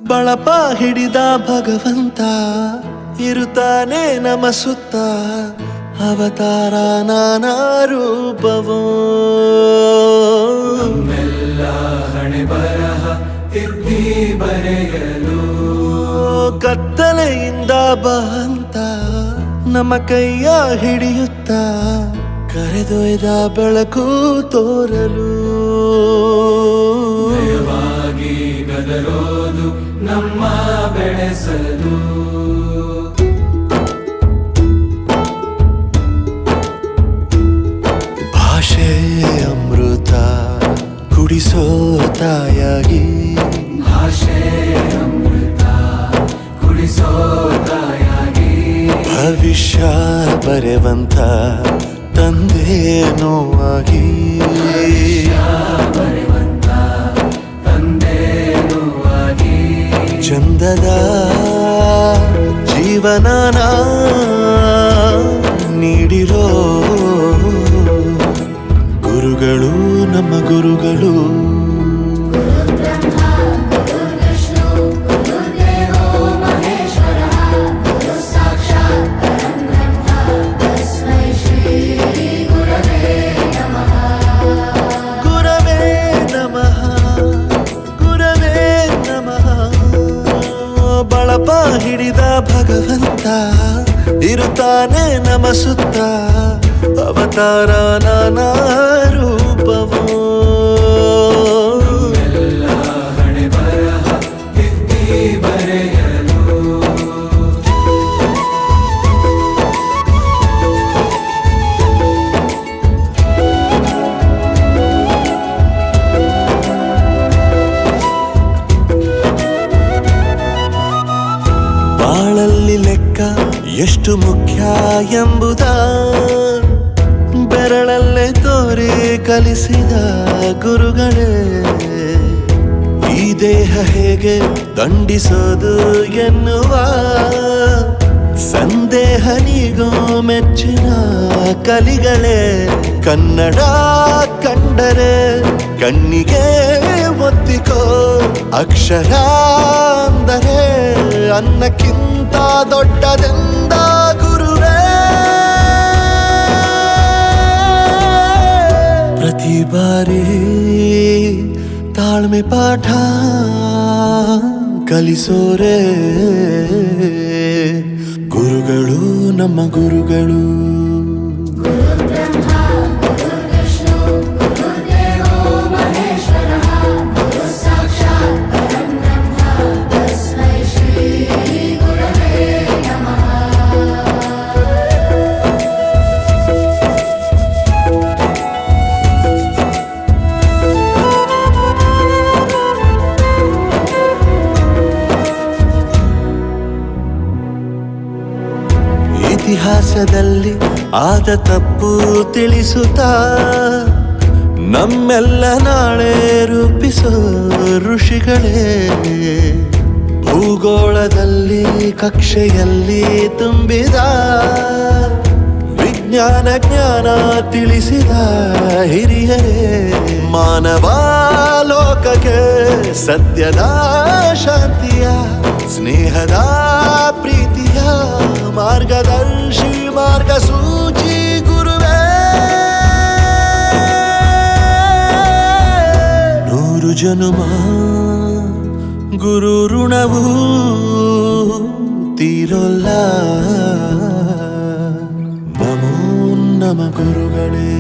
ಬಳಪ ಹಿಡಿದ ಭಗವಂತ ಇರುತ್ತಾನೆ ನಮ ಸುತ್ತ ಅವತಾರ ನಾನಾ ರೂಪವೋ ನಮ್ಮೆಲ್ಲ ಹಣೆ ಬರಹ ತಿದ್ದಿ ಬರೆಯಲು ಕತ್ತಲೆಯಿಂದ ಬಂತ ನಮ್ಮ ಕೈಯ ಹಿಡಿಯುತ್ತ ಕರೆದೊಯ್ದ ಬೆಳಕು ತೋರಲು ಭಯವಾಗಿ ಗದರೋದು ನಮ್ಮ ಬೆಳೆಸಲು ಭಾಷೆ ಅಮೃತ ಕುಡಿಸೋ ತಾಯಾಗಿ ಭಾಷೆ ಅಮೃತ ಕುಡಿಸೋ ತಾಯಾಗಿ ಭವಿಷ್ಯ ಬರೆವಂತ ತಂದೇನೋ ಆಗಿ ಬರೆವಂತ ತಂದೇನೂ ಆಗಿ ಚಂದದ ಜೀವನನ ನೀಡಿರೋ ಗುರುಗಳು ನಮ್ಮ ಗುರುಗಳು ಗುರವೇ ನಮಃ ಗುರವೇ ನಮಃ ಬಳಪ ಹಿಡಿದ ಭಗವಂತ ಇರುತ್ತಾನೆ ನಮ ಸುತ್ತ ಅವತಾರ ನಾನಾ ರೂಪವೋ ಎಲ್ಲ ಹಣೆ ಬರಹ ತಿದ್ದಿ ಬರೆಯಲು ಬಾಳಲ್ಲಿ ಲೆಕ್ಕ ಎಷ್ಟು ಮುಖ್ಯ ಎಂಬುದ ಬೆರಳಲ್ಲೇ ತೋರಿ ಕಲಿಸಿದ ಗುರುಗಳೇ ಈ ದೇಹ ಹೇಗೆ ದಂಡಿಸೋದು ಎನ್ನುವ ಸಂದೇಹ ನೀಗೋ ಮೆಚ್ಚಿನ ಕಲಿಗಳೇ ಕನ್ನಡ ಕಂಡರೆ ಕಣ್ಣಿಗೆ ಒತ್ತಿಕೋ ಅಕ್ಷರ ಅಂದರೆ ಅನ್ನಕ್ಕಿಂತ ದೊಡ್ಡದೆಂದ ಗುರುವೇ ಪ್ರತಿ ಬಾರಿ ತಾಳ್ಮೆ ಪಾಠ ಕಲಿಸೋರೆ ಗುರುಗಳು ನಮ್ಮ ಗುರುಗಳು ಇತಿಹಾಸದಲ್ಲಿ ಆದ ತಪ್ಪು ತಿಳಿಸುತ್ತಾ ನಮ್ಮೆಲ್ಲ ನಾಳೆ ರೂಪಿಸೋ ಋಷಿಗಳೇ ಭೂಗೋಳದಲ್ಲಿ ಕಕ್ಷೆಯಲ್ಲಿ ತುಂಬಿದ ವಿಜ್ಞಾನ ಜ್ಞಾನ ತಿಳಿಸಿದ ಹಿರಿಯರೇ ಮಾನವ ಲೋಕಕ್ಕೆ ಸತ್ಯದ ಶಾಂತಿಯ ಸ್ನೇಹದ ಪ್ರೀತಿಯ ಮಾರ್ಗದರ್ಶಿ ಮಾರ್ಗಸೂಚಿ ಗುರುವೇ ನೂರು ಜನುಮ ಗುರು ಋಣವು ತೀರೋಲ್ಲ ನಮೋ ನಮ ಗುರುಗಳೇ.